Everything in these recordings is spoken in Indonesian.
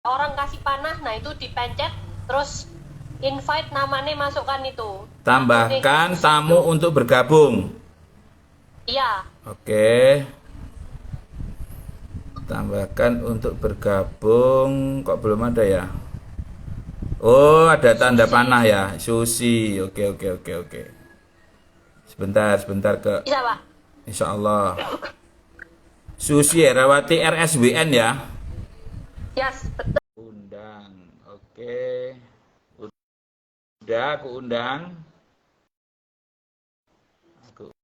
orang kasih panah, nah itu dipencet, terus invite namanya masukkan itu. Tambahkan tamu untuk bergabung. Iya, Oke. Tambahkan untuk bergabung. Kok belum ada ya? Oh, ada tanda Susi. panah ya. Susi. Oke, oke, oke, oke. Sebentar, sebentar ke. Bisa, Pak? Insya Allah. Susi Herawati RSWN ya. Yes, betul. Undang. Oke. Udah, aku undang. Aku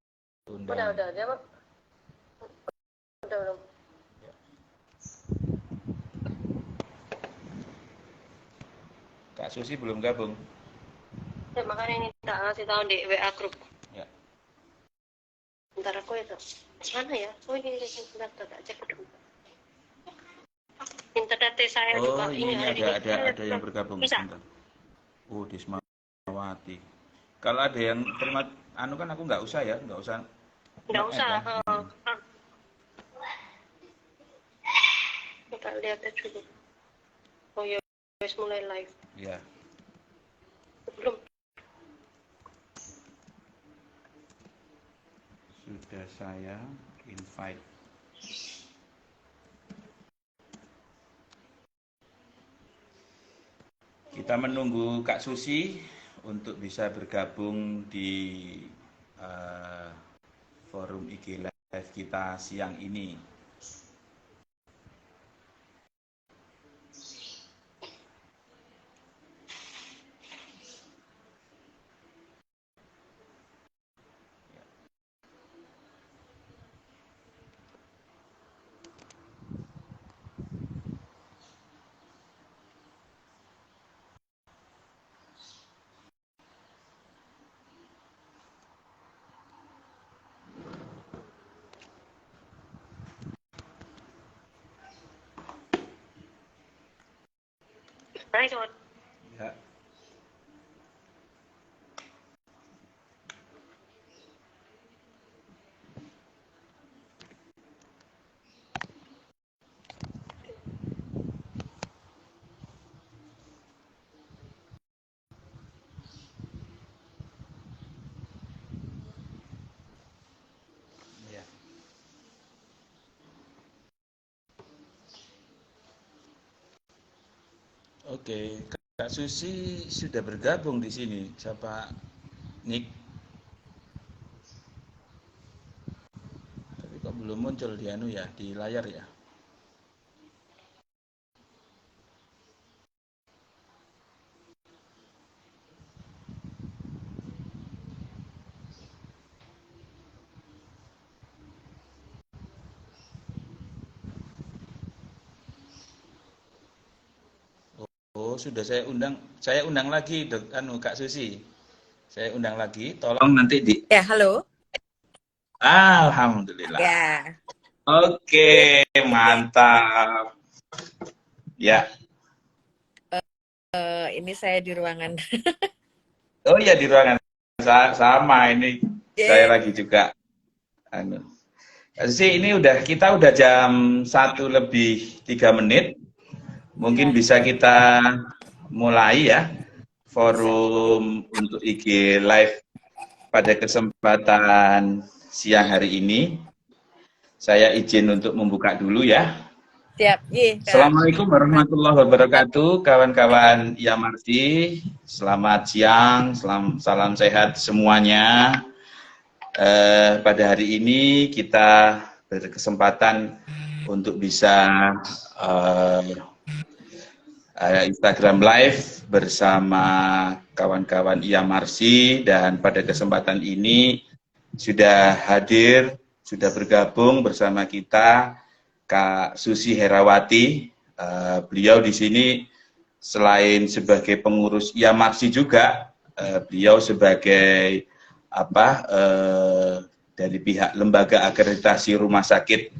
undang. Udah. Dia, udah, belum. Kak Susi belum gabung. Ya, makanya ini tak ngasih tahu di WA grup. Ya. Bentar aku itu. Mana ya? Oh ini, bentar, tak cek dulu. Internet saya Oh, juga ini ini hari ini. ada yang bergabung. Bisa? Sebentar. Oh, Dismawati. Kalau ada yang terima anu kan aku nggak usah ya, nggak usah Nggak nge-add usah. ya. Kita lihat aja dulu. Oh ya, wes mulai live. Ya. Belum. Sudah saya invite. Kita menunggu Kak Susi untuk bisa bergabung di eh, forum IG Live kita siang ini. Nice one. Ya. Ya. Oke, Kak Susi sudah bergabung di sini. Siapa Nick? Tapi kok belum muncul di anu ya, di layar ya? Oh, sudah saya undang lagi, Kak Susi. Saya undang lagi, tolong nanti di. Ya, halo. Alhamdulillah. Ya, Oke, mantap. Ya, ini saya di ruangan. oh iya di ruangan sama ini. Saya Ye. lagi juga. Anu. Kak Susi, ini kita udah jam 1 lebih 3 menit. Mungkin Ya, bisa kita mulai ya bisa. forum untuk IG Live pada kesempatan siang hari ini. Saya izin untuk membuka dulu ya. Siap. Ye, Kak. Assalamualaikum warahmatullahi wabarakatuh, kawan-kawan Yamarsi. Selamat siang, salam sehat semuanya. Pada hari ini kita berkesempatan untuk bisa Instagram Live bersama kawan-kawan Yamarsi, dan pada kesempatan ini sudah hadir, sudah bergabung bersama kita Kak Susi Herawati. Beliau di sini selain sebagai pengurus Yamarsi juga, beliau sebagai dari pihak lembaga akreditasi rumah sakit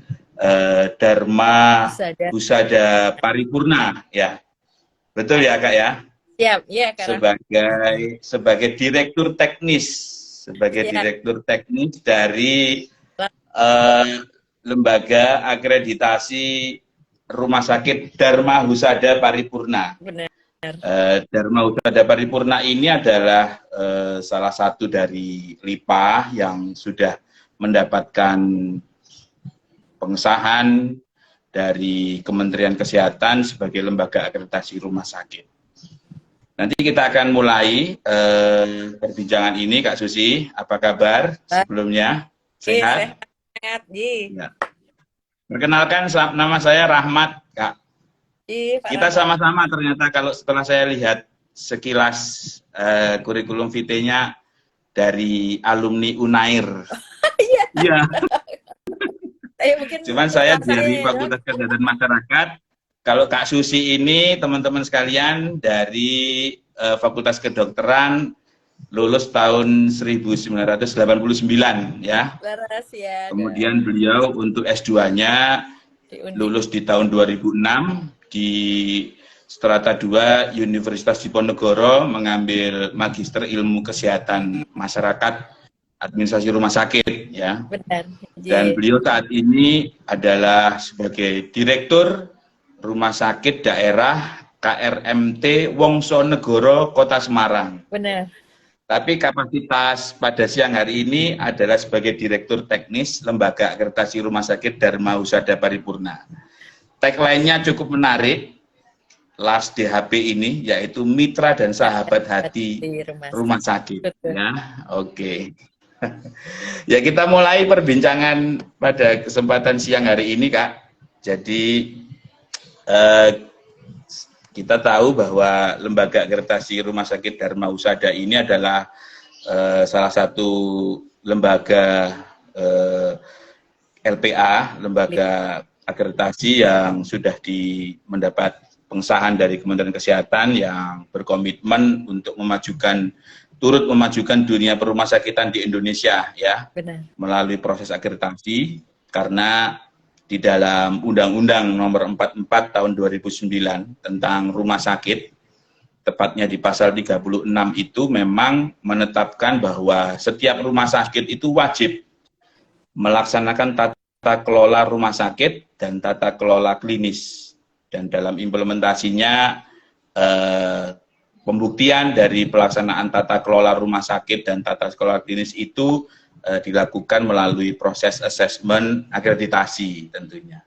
Dharma Bisa ada. Husada Paripurna ya. Betul ya Kak ya? Siap. Ye, Kak Rahmat. Sebagai direktur teknis, Siap. dari lembaga akreditasi Rumah Sakit Dharma Husada Paripurna. Benar. Dharma Husada Paripurna ini adalah salah satu dari LIPA yang sudah mendapatkan pengesahan dari Kementerian Kesehatan sebagai lembaga akreditasi rumah sakit. Nanti kita akan mulai perbincangan ini, Kak Susi. Apa kabar sebelumnya? Sehat? Sehat. Ya. Perkenalkan, nama saya Rahmat, Kak. Kita sama-sama ternyata kalau setelah saya lihat sekilas kurikulum vitae-nya dari alumni Unair. Iya. Cuman saya dari Fakultas Kesehatan Masyarakat. Kalau Kak Susi ini, teman-teman sekalian, dari Fakultas Kedokteran, lulus tahun 1989 ya. Kemudian beliau untuk S2-nya lulus di tahun 2006 di Strata 2 Universitas Diponegoro, mengambil Magister Ilmu Kesehatan Masyarakat Administrasi Rumah Sakit ya. Benar. Dan beliau saat ini adalah sebagai Direktur Rumah Sakit Daerah KRMT Wongsonegoro Kota Semarang. Benar. Tapi kapasitas pada siang hari ini adalah sebagai Direktur Teknis Lembaga Akreditasi Rumah Sakit Dharma Husada Paripurna. Tagline-nya cukup menarik, LAS DHP ini, yaitu Mitra dan Sahabat Hati Rumah Sakit. Ya, oke. Ya, kita mulai perbincangan pada kesempatan siang hari ini, Kak. Jadi kita tahu bahwa Lembaga Akreditasi Rumah Sakit Dharma Husada ini adalah salah satu lembaga LPA, lembaga akreditasi yang sudah mendapat pengesahan dari Kementerian Kesehatan yang berkomitmen untuk turut memajukan dunia perumahsakitan di Indonesia ya. Benar. Melalui proses akreditasi, karena di dalam Undang-Undang Nomor 44 Tahun 2009 tentang rumah sakit, tepatnya di pasal 36 itu memang menetapkan bahwa setiap rumah sakit itu wajib melaksanakan tata kelola rumah sakit dan tata kelola klinis. Dan dalam implementasinya pembuktian dari pelaksanaan tata kelola rumah sakit dan tata kelola klinis itu dilakukan melalui proses asesmen akreditasi tentunya.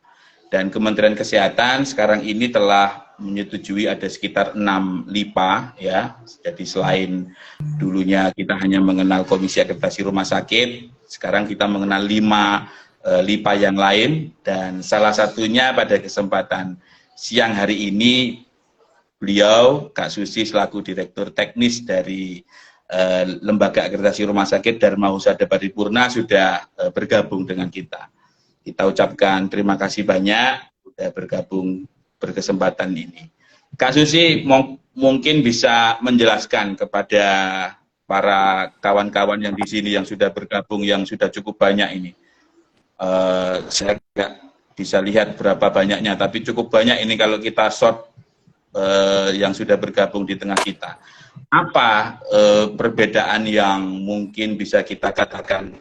Dan Kementerian Kesehatan sekarang ini telah menyetujui ada sekitar 6 LIPA ya. Jadi selain dulunya kita hanya mengenal Komisi Akreditasi Rumah Sakit, sekarang kita mengenal 5 LIPA yang lain, dan salah satunya pada kesempatan siang hari ini beliau, Kak Susi, selaku Direktur Teknis dari Lembaga Akreditasi Rumah Sakit Dharma Husada Paripurna sudah bergabung dengan kita. Kita ucapkan terima kasih banyak sudah bergabung berkesempatan ini. Kak Susi mungkin bisa menjelaskan kepada para kawan-kawan yang di sini yang sudah bergabung, yang sudah cukup banyak ini. Saya nggak bisa lihat berapa banyaknya, tapi cukup banyak ini kalau kita short yang sudah bergabung di tengah kita. Apa perbedaan yang mungkin bisa kita katakan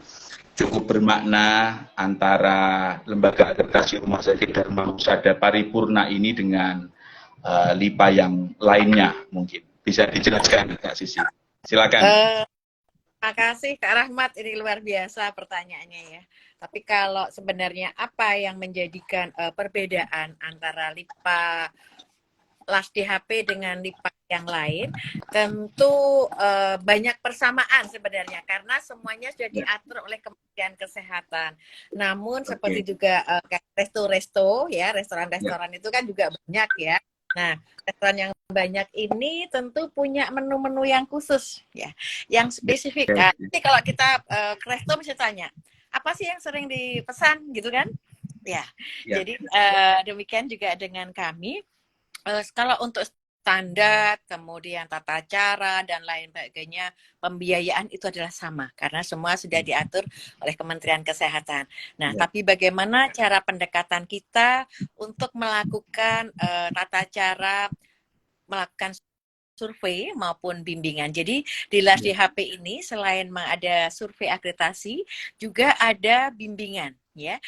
cukup bermakna antara Lembaga Akreditasi Rumah Sakit Dharma Husada Paripurna ini dengan LIPA yang lainnya, mungkin bisa dijelaskan, Kak Sisi? Silakan. Terima kasih Kak Rahmat, ini luar biasa pertanyaannya ya. Tapi kalau sebenarnya apa yang menjadikan perbedaan antara LIPA LAS DHP dengan LIPA yang lain, tentu banyak persamaan sebenarnya karena semuanya sudah diatur oleh Kementerian Kesehatan. Namun seperti juga resto-resto ya, restoran-restoran itu kan juga banyak ya. Nah, restoran yang banyak ini tentu punya menu-menu yang khusus ya, yang spesifik. Nanti kalau kita ke resto bisa tanya, apa sih yang sering dipesan gitu kan? Ya. Jadi demikian juga dengan kami. Kalau untuk standar, kemudian tata cara, dan lain sebagainya, pembiayaan itu adalah sama. Karena semua sudah diatur oleh Kementerian Kesehatan. Nah, tapi bagaimana cara pendekatan kita untuk melakukan tata cara, melakukan survei maupun bimbingan. Jadi di LAS DHP ini selain ada survei akreditasi, juga ada bimbingan. Ya,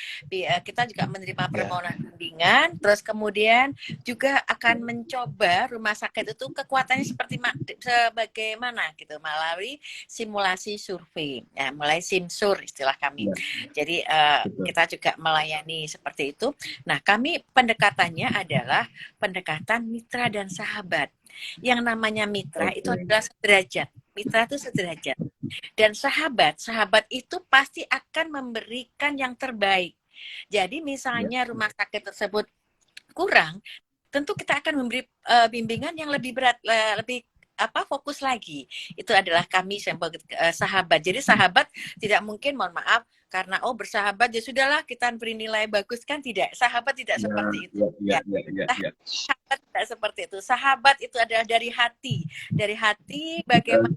kita juga menerima permohonan bimbingan, terus kemudian juga akan mencoba rumah sakit itu kekuatannya sebagaimana gitu melalui simulasi survei, ya, mulai simsur istilah kami. Jadi kita juga melayani seperti itu. Nah, kami pendekatannya adalah pendekatan mitra dan sahabat. Yang namanya mitra itu adalah sederajat. Mitra itu sederajat. Dan sahabat itu pasti akan memberikan yang terbaik. Jadi misalnya rumah sakit tersebut kurang, tentu kita akan memberi bimbingan yang lebih berat, lebih fokus lagi. Itu adalah kami sebagai sahabat. Jadi sahabat tidak mungkin, mohon maaf, karena bersahabat ya sudahlah kita beri nilai bagus, kan tidak. Sahabat tidak seperti itu. Sahabat tidak seperti itu. Sahabat itu adalah dari hati bagaimana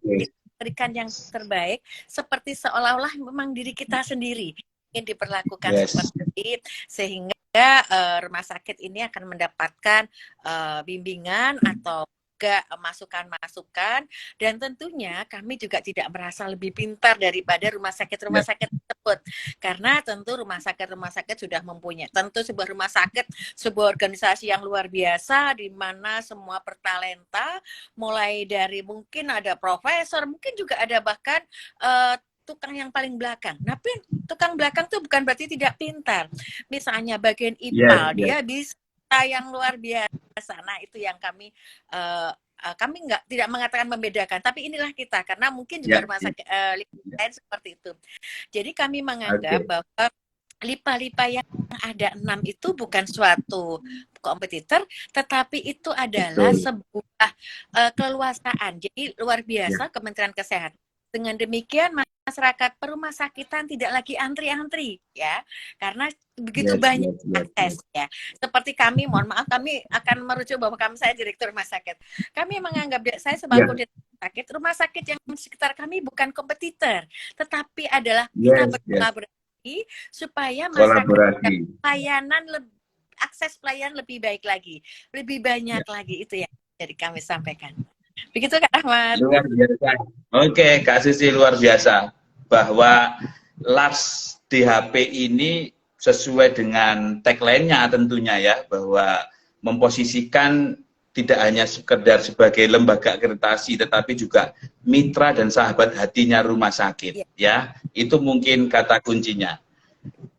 berikan yang terbaik, seperti seolah-olah memang diri kita sendiri ingin diperlakukan seperti itu, sehingga rumah sakit ini akan mendapatkan bimbingan atau juga masukan-masukan, dan tentunya kami juga tidak merasa lebih pintar daripada rumah sakit tersebut, karena tentu rumah sakit sudah mempunyai, tentu sebuah rumah sakit, sebuah organisasi yang luar biasa di mana semua bertalenta, mulai dari mungkin ada profesor, mungkin juga ada bahkan tukang yang paling belakang. Tapi tukang belakang itu bukan berarti tidak pintar. Misalnya bagian IPAL, dia bisa yang luar biasa. Nah, itu yang kami tidak mengatakan membedakan, tapi inilah kita, karena mungkin juga rumah sakit lain seperti itu. Jadi kami menganggap bahwa LIPA yang ada 6 itu bukan suatu kompetitor, tetapi itu adalah sebuah keleluasaan. Jadi luar biasa Kementerian Kesehatan. Dengan demikian masyarakat perumah sakitan tidak lagi antri-antri, ya, karena begitu banyak akses, ya. Seperti kami, mohon maaf, kami akan merujuk bahwa saya direktur rumah sakit. Kami menganggap saya sebagai rumah sakit yang di sekitar kami bukan kompetitor, tetapi adalah kita berkolaborasi supaya masyarakat akses pelayanan lebih baik lagi, lebih banyak lagi, itu yang jadi kami sampaikan. Begitu Kak Ahmad. Luar biasa. Oke, Kak Susi, luar biasa bahwa LAS DHP ini sesuai dengan tagline-nya tentunya ya, bahwa memposisikan tidak hanya sekedar sebagai lembaga akreditasi, tetapi juga mitra dan sahabat hatinya rumah sakit, ya. Itu mungkin kata kuncinya.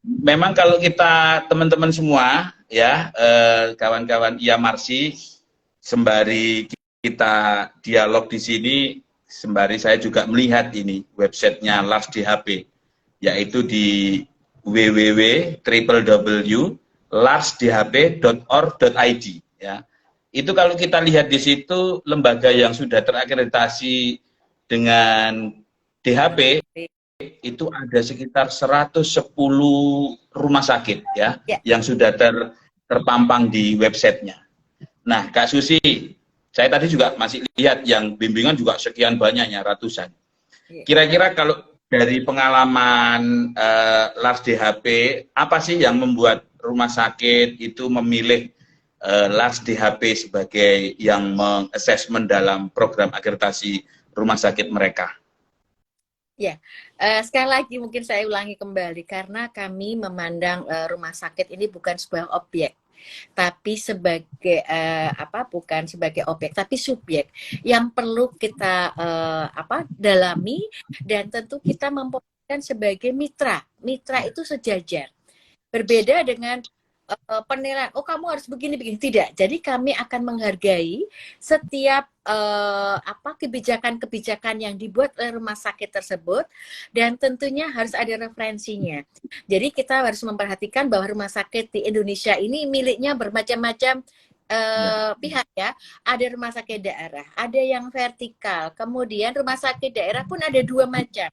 Memang kalau kita teman-teman semua ya, kawan-kawan IAMARSI, sembari kita dialog di sini, sembari saya juga melihat ini websitenya LAS DHP, yaitu di www.lasdhp.org.id, ya. Itu kalau kita lihat di situ, lembaga yang sudah terakreditasi dengan DHP itu ada sekitar 110 rumah sakit, ya, yang sudah terpampang di websitenya. Nah, Kak Susi, saya tadi juga masih lihat yang bimbingan juga sekian banyaknya, ratusan. Kira-kira kalau dari pengalaman LAS DHP, apa sih yang membuat rumah sakit itu memilih LAS DHP sebagai yang mengassessment dalam program akreditasi rumah sakit mereka? Ya, sekali lagi mungkin saya ulangi kembali, karena kami memandang rumah sakit ini bukan sebuah objek, tapi sebagai bukan sebagai objek, tapi subjek yang perlu kita dalami, dan tentu kita memposisikan sebagai mitra. Mitra itu sejajar, berbeda dengan penilaian, kamu harus begini-begini, tidak. Jadi kami akan menghargai setiap kebijakan-kebijakan yang dibuat oleh rumah sakit tersebut, dan tentunya harus ada referensinya. Jadi kita harus memperhatikan bahwa rumah sakit di Indonesia ini miliknya bermacam-macam pihak, ya. Ada rumah sakit daerah, ada yang vertikal, kemudian rumah sakit daerah pun ada 2 macam,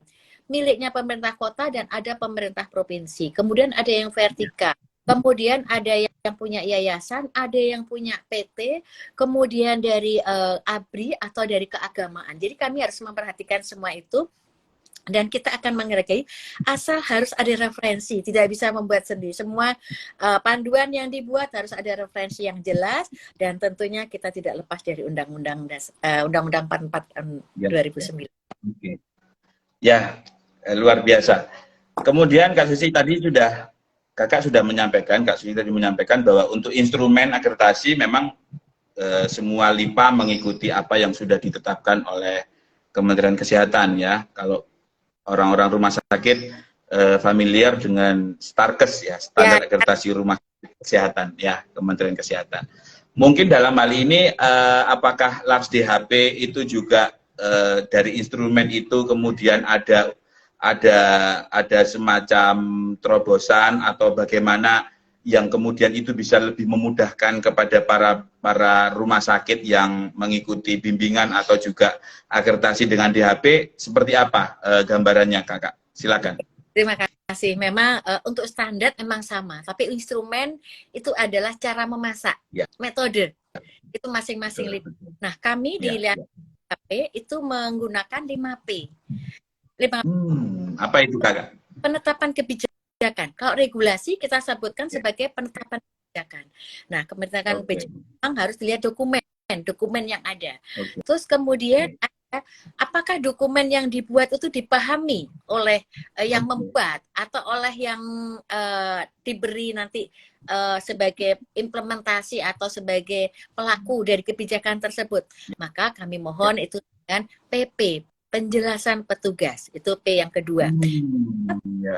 miliknya pemerintah kota dan ada pemerintah provinsi. Kemudian ada yang vertikal, kemudian ada yang punya yayasan, ada yang punya PT, kemudian dari ABRI atau dari keagamaan. Jadi kami harus memperhatikan semua itu. Dan kita akan menghargai asal harus ada referensi, tidak bisa membuat sendiri. Semua panduan yang dibuat harus ada referensi yang jelas, dan tentunya kita tidak lepas dari Undang-Undang 44 tahun Ya. 2009. Oke. Ya, luar biasa. Kemudian Kak Susi tadi Kakak sudah menyampaikan, Kak Susi tadi menyampaikan bahwa untuk instrumen akreditasi memang semua LIPA mengikuti apa yang sudah ditetapkan oleh Kementerian Kesehatan ya. Kalau orang-orang rumah sakit familiar dengan Starkes ya, standar akreditasi rumah sakit kesehatan ya, Kementerian Kesehatan. Mungkin dalam hal ini apakah LAPS DHP itu juga dari instrumen itu kemudian ada semacam terobosan atau bagaimana yang kemudian itu bisa lebih memudahkan kepada para rumah sakit yang mengikuti bimbingan atau juga akreditasi dengan DHP, seperti apa gambarannya Kakak? Silakan. Terima kasih. Memang untuk standar memang sama, tapi instrumen itu adalah cara memasak, Ya. metode itu masing-masing LIPA. Nah, kami di DHP itu menggunakan 5P. Apa itu Kakak? Penetapan kebijakan. Kalau regulasi kita sebutkan sebagai penetapan kebijakan. Nah, penetapan kebijakan harus dilihat dokumen yang ada. Terus kemudian ada apakah dokumen yang dibuat itu dipahami oleh yang membuat atau oleh yang diberi nanti sebagai implementasi atau sebagai pelaku dari kebijakan tersebut. Maka kami mohon itu dengan PP, penjelasan petugas, itu P yang kedua. Ya.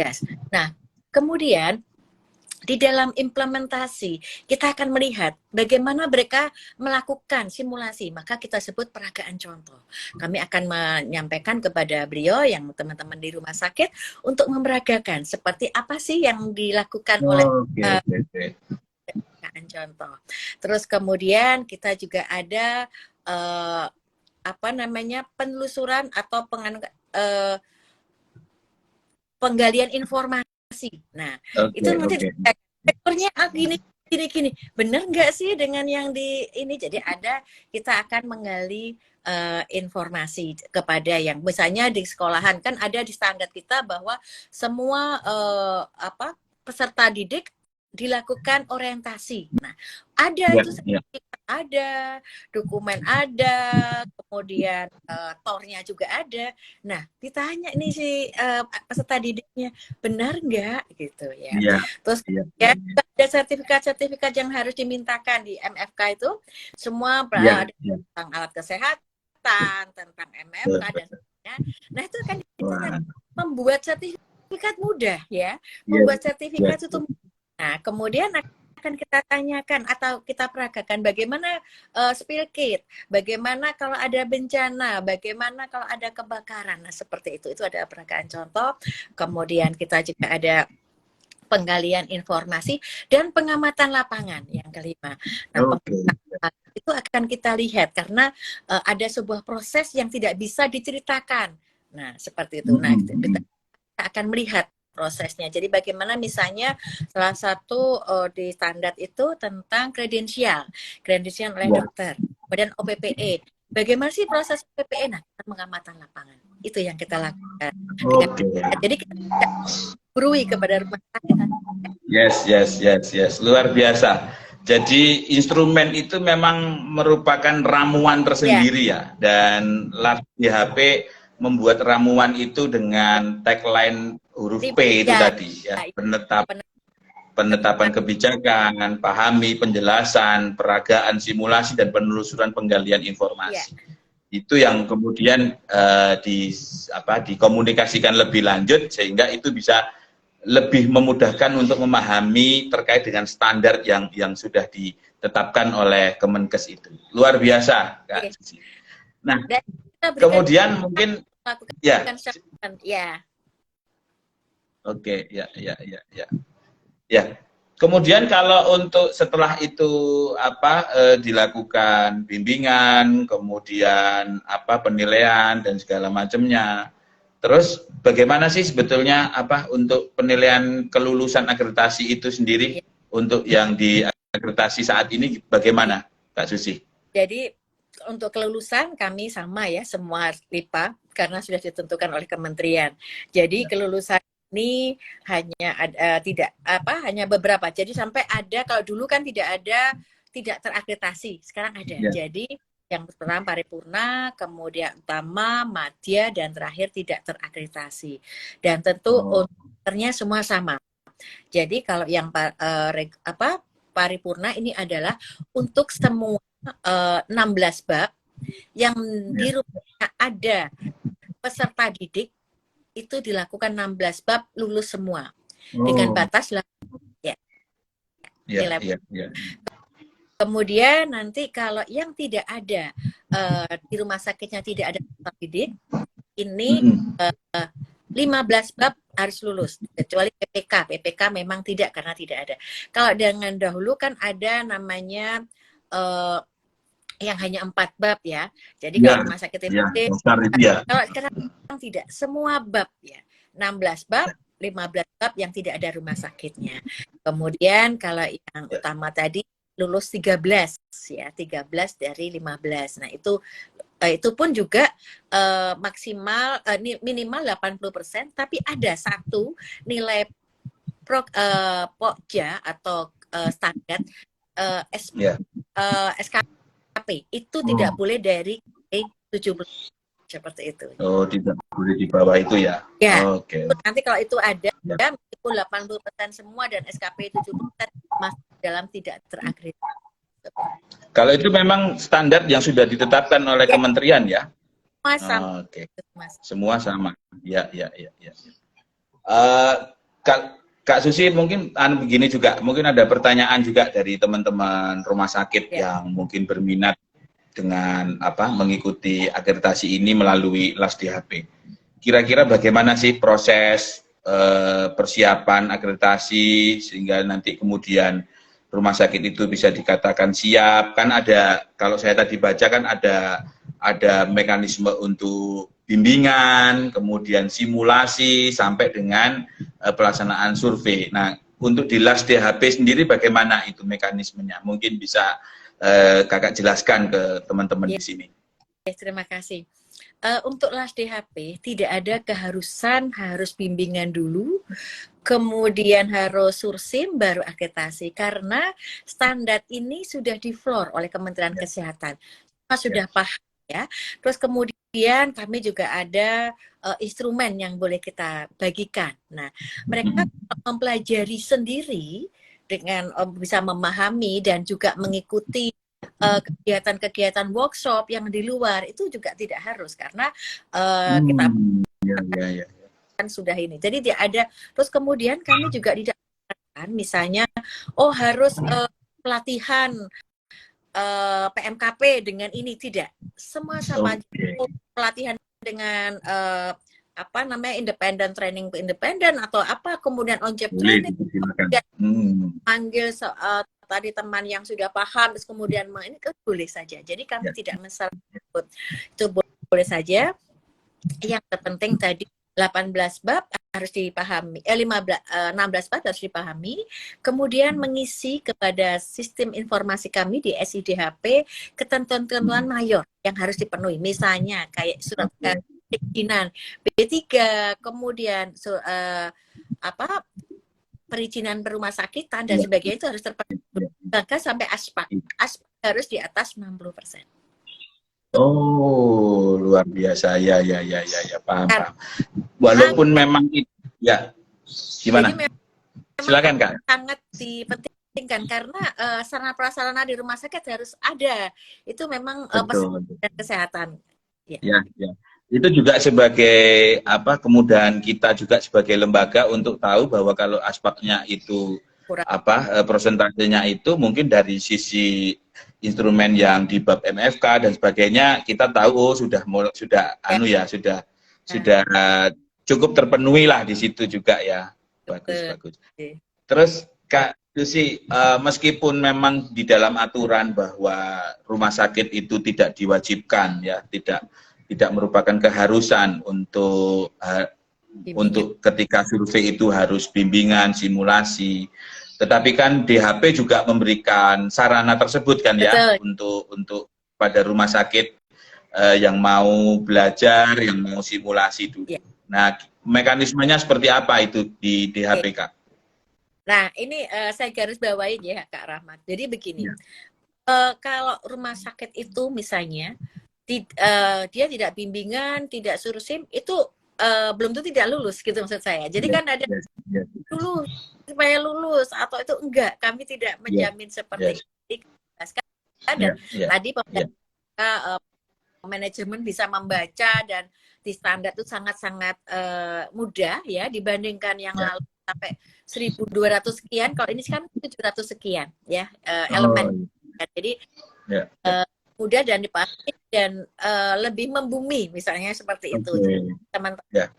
Yes. Nah, kemudian di dalam implementasi kita akan melihat bagaimana mereka melakukan simulasi, maka kita sebut peragaan contoh. Kami akan menyampaikan kepada beliau yang teman-teman di rumah sakit untuk memeragakan seperti apa sih yang dilakukan oleh peragaan contoh. Terus kemudian kita juga ada penelusuran atau penggalian informasi. Nah, itu nanti sektornya gini. Benar nggak sih dengan yang di ini? Jadi kita akan menggali informasi kepada yang misalnya di sekolahan kan ada di standar kita bahwa semua peserta didik dilakukan orientasi. Nah, ada itu ada, dokumen ada, kemudian tornya juga ada. Nah, ditanya nih si peserta didiknya, benar nggak gitu ya. Terus ada sertifikat-sertifikat yang harus dimintakan di MFK itu, semua ada tentang alat kesehatan, tentang MFK dan sebagainya. Nah, itu kan membuat sertifikat mudah ya, membuat sertifikat itu. Nah, kemudian akan kita tanyakan atau kita peragakan bagaimana spill kit, bagaimana kalau ada bencana, bagaimana kalau ada kebakaran. Nah, seperti itu ada peragaan contoh. Kemudian kita juga ada penggalian informasi dan pengamatan lapangan yang kelima. Nah, itu akan kita lihat karena ada sebuah proses yang tidak bisa diceritakan. Nah, seperti itu. Nah, kita akan melihat prosesnya. Jadi bagaimana misalnya salah satu di standar itu tentang kredensial oleh dokter, kemudian OPPE. Bagaimana sih proses OPPE? Nah, kita mengamatan lapangan. Itu yang kita lakukan. Jadi kita tidak berui kepada rumah sakit. Yes. Luar biasa. Jadi instrumen itu memang merupakan ramuan tersendiri ya. Dan LAPS DHP membuat ramuan itu dengan tagline huruf P itu tadi ya, penetapan kebijakan, pahami, penjelasan, peragaan, simulasi dan penelusuran penggalian informasi. Itu yang kemudian dikomunikasikan lebih lanjut sehingga itu bisa lebih memudahkan untuk memahami terkait dengan standar yang sudah ditetapkan oleh Kemenkes itu. Luar biasa, Kak Susi. Nah, kemudian mungkin Kemudian kalau untuk setelah itu dilakukan bimbingan, kemudian penilaian dan segala macamnya. Terus bagaimana sih sebetulnya untuk penilaian kelulusan akreditasi itu sendiri untuk yang di akreditasi saat ini bagaimana, Kak Susi? Jadi untuk kelulusan kami sama ya, semua LIPA karena sudah ditentukan oleh kementerian. Jadi kelulusan ini hanya beberapa. Jadi sampai ada, kalau dulu kan tidak terakreditasi, sekarang ada. Ya. Jadi yang pertama paripurna, kemudian utama, madya, dan terakhir tidak terakreditasi. Dan tentu unsurnya semua sama. Jadi kalau yang paripurna ini adalah untuk semua 16 bab yang di rumahnya ada peserta didik, itu dilakukan 16 bab lulus semua dengan batas nilai. Kemudian nanti kalau yang tidak ada di rumah sakitnya tidak ada peserta didik, ini 15 bab harus lulus, kecuali PPK memang tidak, karena tidak ada. Kalau dengan dahulu kan ada namanya yang hanya 4 bab ya. Jadi kalau rumah sakit itu kalau sekarang tidak, semua bab ya. 16 bab, 15 bab yang tidak ada rumah sakitnya. Kemudian kalau yang utama tadi lulus 13 ya, 13 dari 15. Nah, itu pun juga maksimal minimal 80%, tapi ada satu nilai Pokja atau standar SKP itu tidak boleh dari 70 seperti itu. Oh, tidak boleh di bawah itu ya. Ya. Oke. Nanti kalau itu ada meskipun 80% semua dan SKP 70% masih dalam tidak terakreditasi. Kalau itu memang standar yang sudah ditetapkan oleh kementerian ya. Semua sama. Oke. Semua sama. Ya. Kak Susi, mungkin begini juga, mungkin ada pertanyaan juga dari teman-teman rumah sakit yang mungkin berminat dengan mengikuti akreditasi ini melalui LASDHP. Kira-kira bagaimana sih proses persiapan akreditasi sehingga nanti kemudian rumah sakit itu bisa dikatakan siap? Kan ada, kalau saya tadi baca kan ada mekanisme untuk bimbingan, kemudian simulasi, sampai dengan pelaksanaan survei. Nah, untuk di LASDHP sendiri bagaimana itu mekanismenya? Mungkin bisa Kakak jelaskan ke teman-teman di sini. Terima kasih. Untuk LASDHP tidak ada keharusan harus bimbingan dulu, kemudian harus sursim baru akreditasi, karena standar ini sudah di floor oleh Kementerian Kesehatan. Sudah paham ya. Terus kemudian kami juga ada instrumen yang boleh kita bagikan. Nah, mereka mempelajari sendiri dengan bisa memahami dan juga mengikuti kegiatan-kegiatan workshop yang di luar, itu juga tidak harus, karena kita kan sudah ini. Jadi dia ada. Terus kemudian kami juga tidak misalnya harus pelatihan PMKP dengan ini, tidak. Semua sama. Pelatihan dengan independent training to independent atau kemudian on job training, panggil tadi teman yang sudah paham, terus kemudian ini boleh saja. Jadi kami tidak masalah, itu boleh saja. Yang terpenting tadi 18 bab harus dipahami, 16 bab harus dipahami, kemudian mengisi kepada sistem informasi kami di SIDHP ketentuan-ketentuan mayor yang harus dipenuhi, misalnya kayak surat perizinan B3, kemudian perizinan berumah sakitan dan sebagainya, itu harus terpenuhi, bahkan sampai aspek harus di atas 60%. Oh, luar biasa. Ya, paham. Walaupun memang itu, ya, gimana? Silakan Kak. Sangat dipentingkan karena sarana prasarana di rumah sakit harus ada. Itu memang pesan kesehatan. Ya. Itu juga sebagai kemudahan kita juga sebagai lembaga untuk tahu bahwa kalau aspeknya itu persentasenya itu mungkin dari sisi instrumen yang di bab MFK dan sebagainya, kita tahu sudah cukup terpenuhi lah di situ juga ya. Bagus. Terus Kak Susi, meskipun memang di dalam aturan bahwa rumah sakit itu tidak diwajibkan ya, tidak merupakan keharusan untuk ketika survei itu harus bimbingan, simulasi. Tetapi kan DHP juga memberikan sarana tersebut kan ya. Betul. untuk pada rumah sakit yang mau belajar, yang mau simulasi dulu. Ya. Nah, mekanismenya seperti apa itu di HPK? Nah, ini saya garis bawain ya Kak Rahmat. Jadi begini, kalau rumah sakit itu misalnya dia tidak bimbingan, tidak sursim, itu belum tentu tidak lulus gitu maksud saya. Jadi kan ada lulus supaya lulus atau itu enggak, kami tidak menjamin seperti itu. Dan tadi manajemen bisa membaca dan di standar itu sangat-sangat mudah ya dibandingkan yang lalu sampai 1.200 sekian. Kalau ini kan 700 sekian ya elemen. Jadi mudah dan dipahami dan lebih membumi misalnya seperti itu teman-teman.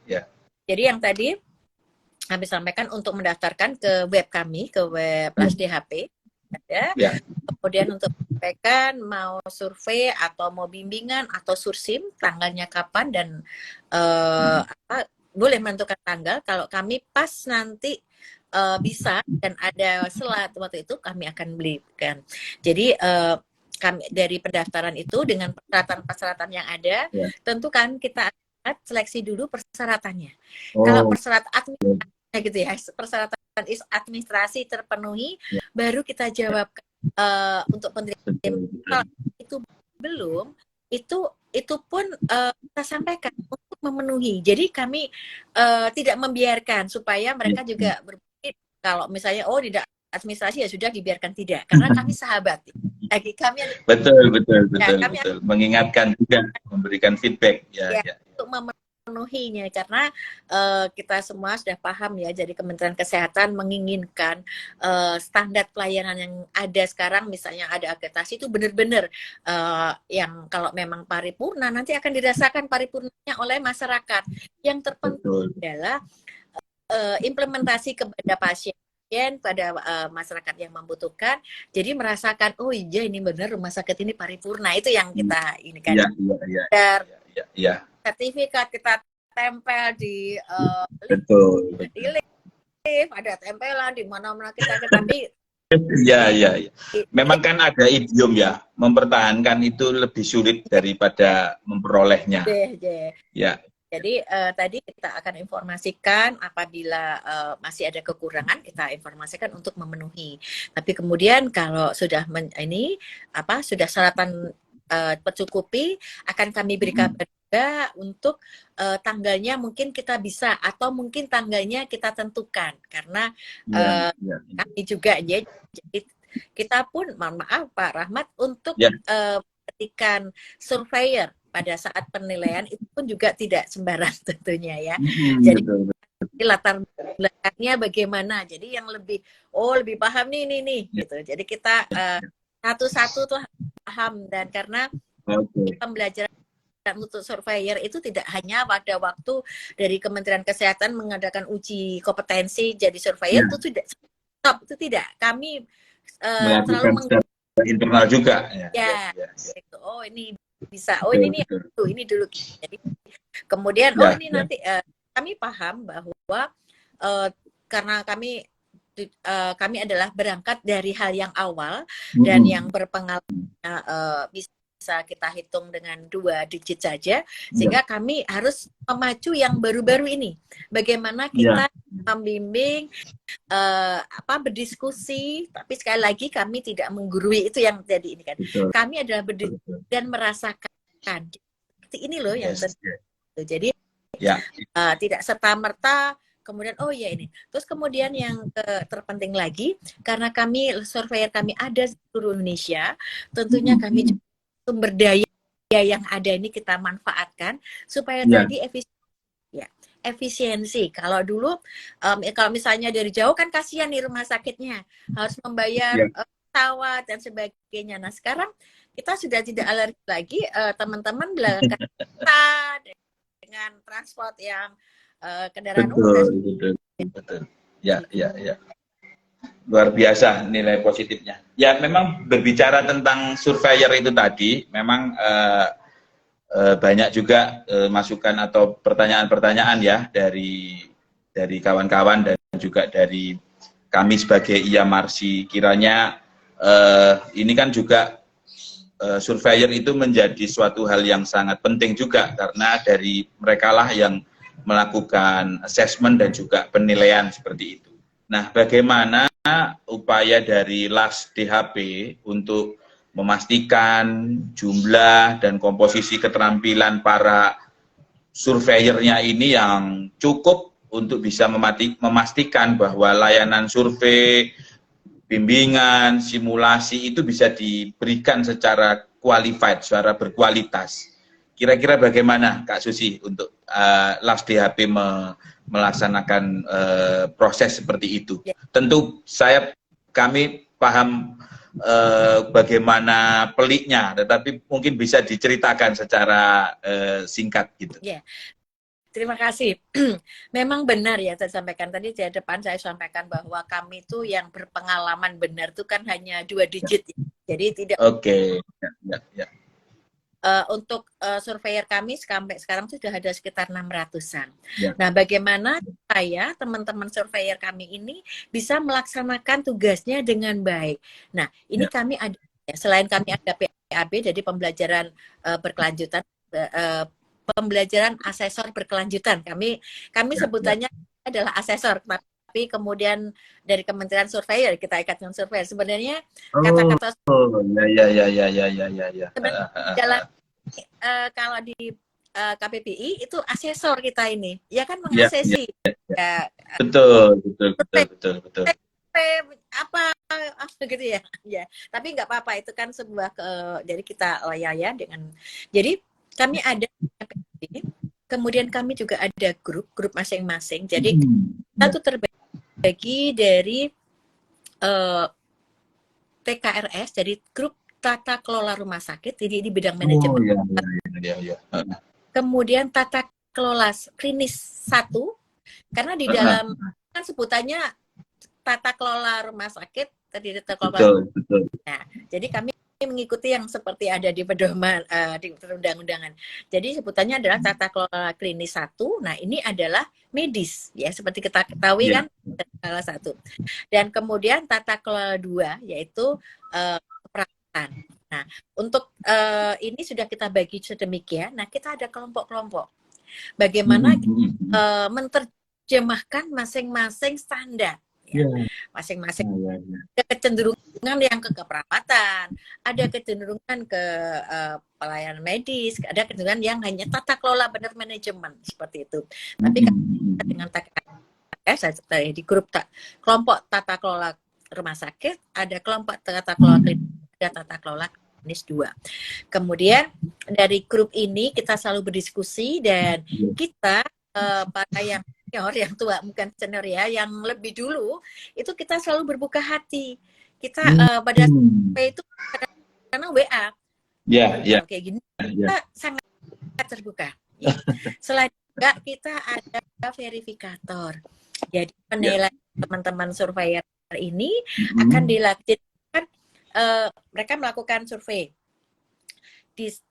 Jadi yang tadi kami sampaikan untuk mendaftarkan ke web kami, ke web LASDHP ya. Kemudian untuk sampaikan mau survei atau mau bimbingan atau sursim, tanggalnya kapan dan boleh menentukan tanggal. Kalau kami pas nanti bisa dan ada slot waktu itu kami akan belikan. Jadi kami dari pendaftaran itu dengan persyaratan-persyaratan yang ada, tentu kan kita seleksi dulu persyaratannya. Kalau persyaratan gitu ya, persyaratan administrasi terpenuhi, baru kita jawab untuk penerimaan. Kalau itu belum, itu pun kita sampaikan untuk memenuhi. Jadi kami tidak membiarkan supaya mereka juga berpikir kalau misalnya tidak administrasi ya sudah dibiarkan, tidak, karena kami sahabat. Lagi kami betul. Kami mengingatkan juga, memberikan feedback untuk memenuhinya karena kita semua sudah paham ya. Jadi Kementerian Kesehatan menginginkan standar pelayanan yang ada sekarang, misalnya ada akreditasi itu benar-benar yang kalau memang paripurna nanti akan dirasakan paripurnanya oleh masyarakat. Yang terpenting adalah implementasi kepada pasien, pada masyarakat yang membutuhkan, jadi merasakan oh iya ini benar rumah sakit ini paripurna. Itu yang kita ini kan sertifikat kita tempel di lift, ada tempelan di mana-mana kita tapi memang kan ada idiom ya, mempertahankan itu lebih sulit daripada memperolehnya. Jadi tadi kita akan informasikan apabila masih ada kekurangan, kita informasikan untuk memenuhi. Tapi kemudian kalau sudah sudah syaratan tercukupi, akan kami berikan juga untuk tanggalnya mungkin kita bisa atau mungkin tanggalnya kita tentukan karena kami juga ya. Jadi kita pun mohon maaf Pak Rahmat untuk petikan surveyor pada saat penilaian itu pun juga tidak sembarang tentunya ya. Jadi latar belakangnya bagaimana. Jadi yang lebih paham nih gitu. Jadi kita satu-satu tuh paham, dan karena pembelajaran untuk surveyor itu tidak hanya pada waktu dari Kementerian Kesehatan mengadakan uji kompetensi jadi surveyor itu tidak stop, itu tidak. Kami selalu internal juga ini bisa ini dulu. Jadi kemudian ini nanti kami paham bahwa karena kami adalah berangkat dari hal yang awal dan yang berpengalaman bisa kita hitung dengan 2 digit saja, sehingga kami harus memacu yang baru-baru ini. Bagaimana kita membimbing, berdiskusi, tapi sekali lagi kami tidak menggurui, itu yang jadi ini kan. Kami adalah berdiskusi dan merasakan. Seperti ini loh yang jadi tidak serta-merta kemudian ini. Terus kemudian yang terpenting lagi, karena surveyor kami ada di seluruh Indonesia, tentunya kami juga sumber daya yang ada ini kita manfaatkan supaya tadi efisiensi. Kalau dulu kalau misalnya dari jauh kan kasihan nih rumah sakitnya harus membayar pesawat dan sebagainya. Nah sekarang kita sudah tidak alergi lagi, teman-teman belakang kita dengan transport yang kendaraan umum. Betul. Ya. Luar biasa nilai positifnya. Ya memang berbicara tentang surveyor itu tadi, memang banyak juga masukan atau pertanyaan-pertanyaan ya dari kawan-kawan dan juga dari kami sebagai IAMARSI. Kiranya ini kan juga surveyor itu menjadi suatu hal yang sangat penting juga, karena dari merekalah yang melakukan assessment dan juga penilaian seperti itu. Nah, bagaimana upaya dari LAS DHP untuk memastikan jumlah dan komposisi keterampilan para surveyornya ini yang cukup untuk bisa memastikan bahwa layanan survei, bimbingan, simulasi itu bisa diberikan secara qualified, secara berkualitas. Kira-kira bagaimana Kak Susi untuk LAS DHP melaksanakan proses seperti itu? Tentu kami paham bagaimana peliknya, tetapi mungkin bisa diceritakan secara singkat gitu. Ya, terima kasih. Memang benar ya, saya sampaikan tadi di depan, saya sampaikan bahwa kami tuh yang berpengalaman benar tuh kan hanya 2 digit. Jadi tidak. Oke. Ya. Untuk surveyor kami sampai sekarang sudah ada sekitar 600-an. Ya. Nah, bagaimana saya, teman-teman surveyor kami ini bisa melaksanakan tugasnya dengan baik. Nah, ini kami ada, selain kami ada PAB, jadi pembelajaran berkelanjutan, pembelajaran asesor berkelanjutan. Kami sebutannya adalah asesor, tapi kemudian dari Kementerian Surveyor kita ikatkan surveyor. Sebenarnya kata-kata jalan kalau di KPPI itu asesor kita ini, ya kan, mengasesi. Ya. Betul. Apa gitu ya. Ya, tapi nggak apa-apa, itu kan sebuah jadi kita ya dengan. Jadi kami ada KPPI, kemudian kami juga ada grup masing-masing. Jadi kita tuh terbagi dari TKRS, dari grup tata kelola rumah sakit, jadi di bidang manajemen. Kemudian tata kelola klinis 1, karena di dalam kan sebutannya tata kelola rumah sakit, tadi tata kelola. Betul. Nah, jadi kami mengikuti yang seperti ada di pedoman di perundang-undangan. Jadi sebutannya adalah tata kelola klinis 1. Nah, ini adalah medis ya, seperti kita ketahui kan, salah satu. Dan kemudian tata kelola 2 yaitu Nah, untuk ini sudah kita bagi sedemikian. Nah, kita ada kelompok-kelompok. Bagaimana menerjemahkan masing-masing standar. Ya. Masing-masing ada kecenderungan yang ke keperawatan, ada kecenderungan ke pelayanan medis, ada kecenderungan yang hanya tata kelola benar manajemen seperti itu. Tapi dengan di grup kelompok tata kelola rumah sakit, ada kelompok tata kelola klinik, ada tata kelola klinis 2. Kemudian dari grup ini kita selalu berdiskusi, dan kita para yang senior, yang tua, bukan senior ya, yang lebih dulu, itu kita selalu berbuka hati. Kita pada sampai itu karena WA. Kayak gini, kita sangat terbuka. Ya. Selain juga kita ada verifikator. Jadi penilaian teman-teman surveyor ini akan dilakukan, mereka melakukan survei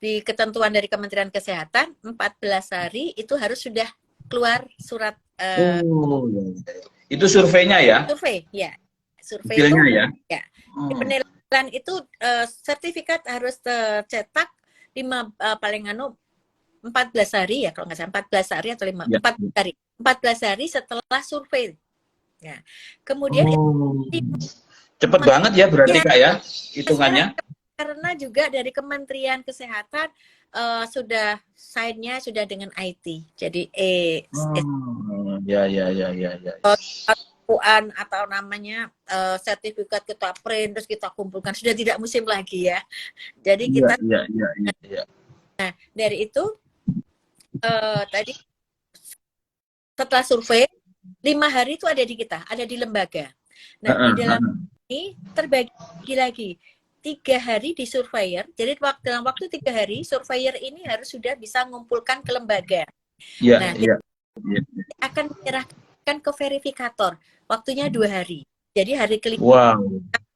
di ketentuan dari Kementerian Kesehatan. 14 hari itu harus sudah keluar surat. Itu surveinya ya? Survei, ya. Survei itu ya? Ya. Di penilaian itu sertifikat harus tercetak paling 14 hari ya, kalau nggak salah 14 hari atau 14 hari. 14 hari setelah survei. Ya. Kemudian cepet banget ya berarti Kak ya hitungannya. Karena juga dari Kementerian Kesehatan sudah sign-nya sudah dengan IT. Jadi atau namanya sertifikat kita print, terus kita kumpulkan, sudah tidak musim lagi ya. Jadi kita Nah, dari itu tadi setelah survei 5 hari itu ada di kita, ada di lembaga. Nah, di dalam ini terbagi lagi 3 hari di surveyor. Jadi dalam waktu 3 hari surveyor ini harus sudah bisa mengumpulkan ke lembaga. Akan menyerahkan ke verifikator. Waktunya 2 hari. Jadi hari kelima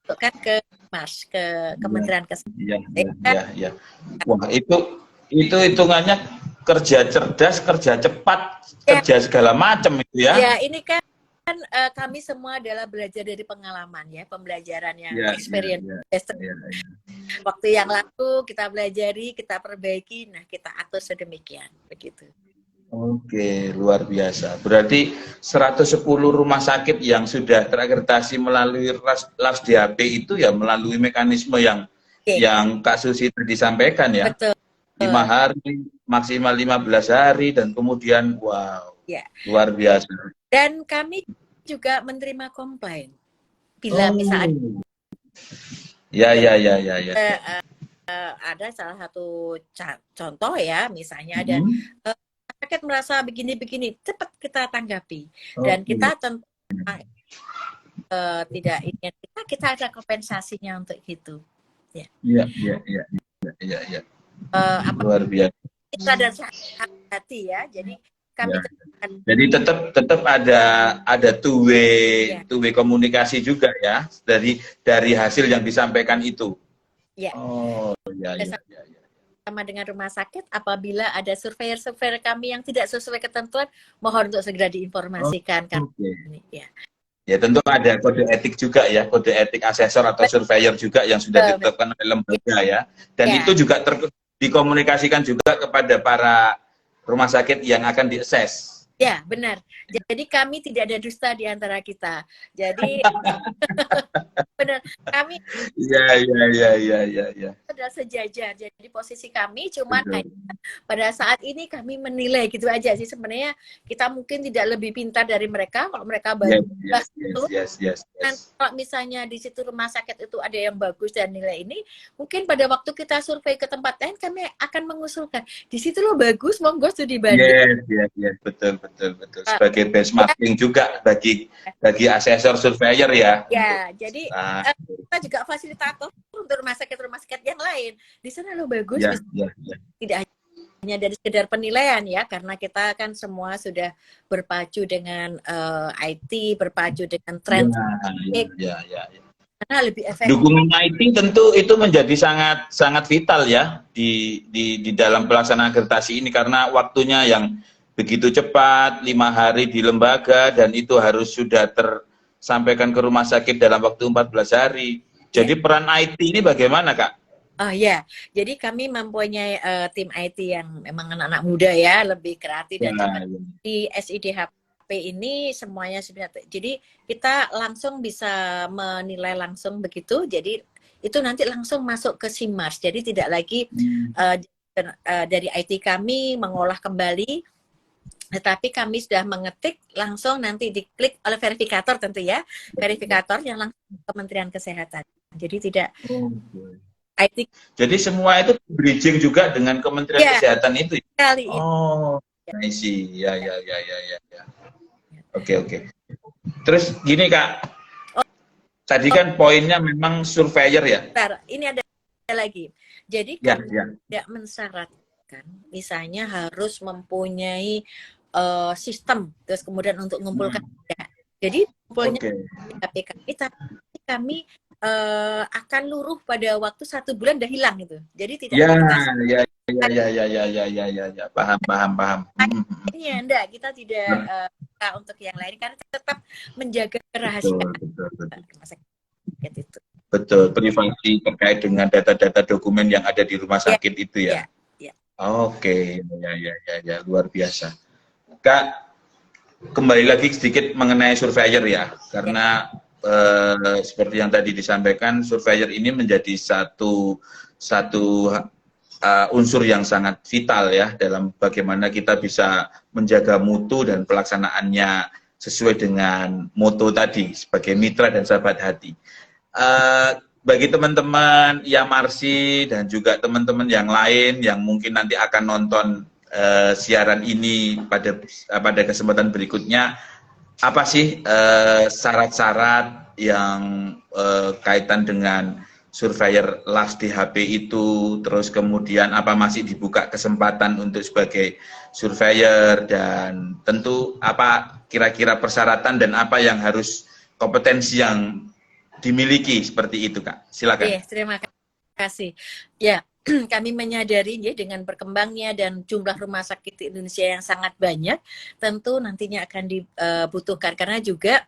kan ke Mars, ke Kementerian Kesehatan. Wah, itu hitungannya kerja cerdas, kerja cepat, kerja segala macam itu ya. Ya, ini kan kami semua adalah belajar dari pengalaman ya, pembelajaran yang Ya, experience. ya. Waktu yang lalu kita belajari, kita perbaiki, nah kita atur sedemikian begitu. Oke, luar biasa. Berarti 110 rumah sakit yang sudah terakreditasi melalui LASDHP itu ya melalui mekanisme yang Kak Susi tadi sampaikan ya. Betul. 5 hari, maksimal 15 hari, dan kemudian wow, luar biasa. Dan kami juga menerima komplain. Bila misalnya ada salah satu contoh ya, misalnya ada sakit merasa begini-begini, cepat kita tanggapi. Dan kita tentu tidak ingin, kita ada kompensasinya untuk itu. Iya. Luar biasa. Kita dan hati ya, jadi kami jadi tetap ada two way komunikasi juga ya dari hasil yang disampaikan itu. Ya. Oh, ya. Sama dengan rumah sakit, apabila ada surveyor kami yang tidak sesuai ketentuan, mohon untuk segera diinformasikan. Ya tentu ada kode etik juga ya, kode etik asesor atau surveyor juga yang sudah ditetapkan oleh lembaga ya. Dan itu juga dikomunikasikan juga kepada para rumah sakit yang akan diakses. Ya, benar. Jadi kami tidak ada dusta di antara kita. Jadi benar, kami sudah sejajar. Jadi posisi kami cuma pada saat ini kami menilai gitu aja sih. Sebenarnya kita mungkin tidak lebih pintar dari mereka. Kalau mereka bagus, yes. Dan kalau misalnya di situ rumah sakit itu ada yang bagus dan nilai ini, mungkin pada waktu kita survei ke tempat lain kami akan mengusulkan di situ lo bagus, monggo studi banding. Yes, betul. Sebagai benchmarking juga bagi asesor surveyor ya. Ya, jadi kita juga fasilitator untuk rumah sakit yang lain. Di sana lo bagus, tidak hanya dari sekedar penilaian ya, karena kita kan semua sudah berpacu dengan IT, berpacu dengan tren. Karena lebih efektif. Dukungan IT tentu itu menjadi sangat vital ya di dalam pelaksanaan akreditasi ini, karena waktunya yang begitu cepat, 5 hari di lembaga, dan itu harus sudah tersampaikan ke rumah sakit dalam waktu 14 hari. Jadi peran IT ini bagaimana, Kak? Oh ya, jadi kami mempunyai tim IT yang memang anak-anak muda ya, lebih kreatif dan di SIDHP ini semuanya sudah. Jadi kita langsung bisa menilai langsung begitu. Jadi itu nanti langsung masuk ke SIMARS. Jadi tidak lagi dari IT kami mengolah kembali, tetapi kami sudah mengetik langsung nanti diklik oleh verifikator tentu ya, verifikator yang langsung ke Kementerian Kesehatan. Jadi tidak IT. Jadi semua itu bridging juga dengan Kementerian Kesehatan itu. Kali I see. Ya. Oke. Terus gini Kak, tadi kan poinnya memang surveyor ya. Bentar, ini ada lagi. Jadi tidak mensyaratkan, misalnya harus mempunyai sistem, terus kemudian untuk mengumpulkan jadi kumpulnya tapi kami akan luruh pada waktu 1 bulan udah hilang gitu. Jadi tidak paham. Ini ya enggak, kita tidak untuk yang lain karena tetap menjaga kerahasiaan. Betul, privasi terkait dengan data-data dokumen yang ada di rumah sakit itu ya. Oke, ya, luar biasa. Kak, kembali lagi sedikit mengenai surveyor ya, karena seperti yang tadi disampaikan, surveyor ini menjadi satu unsur yang sangat vital ya dalam bagaimana kita bisa menjaga mutu dan pelaksanaannya sesuai dengan motto tadi sebagai mitra dan sahabat hati. Bagi teman-teman yang Marsi dan juga teman-teman yang lain yang mungkin nanti akan nonton siaran ini pada kesempatan berikutnya, apa sih syarat-syarat yang kaitan dengan surveyor LASDHP itu, terus kemudian apa masih dibuka kesempatan untuk sebagai surveyor, dan tentu apa kira-kira persyaratan dan apa yang harus kompetensi yang dimiliki seperti itu, Kak. Silakan. Terima kasih. Ya, kami menyadari ya dengan berkembangnya dan jumlah rumah sakit di Indonesia yang sangat banyak, tentu nantinya akan dibutuhkan karena juga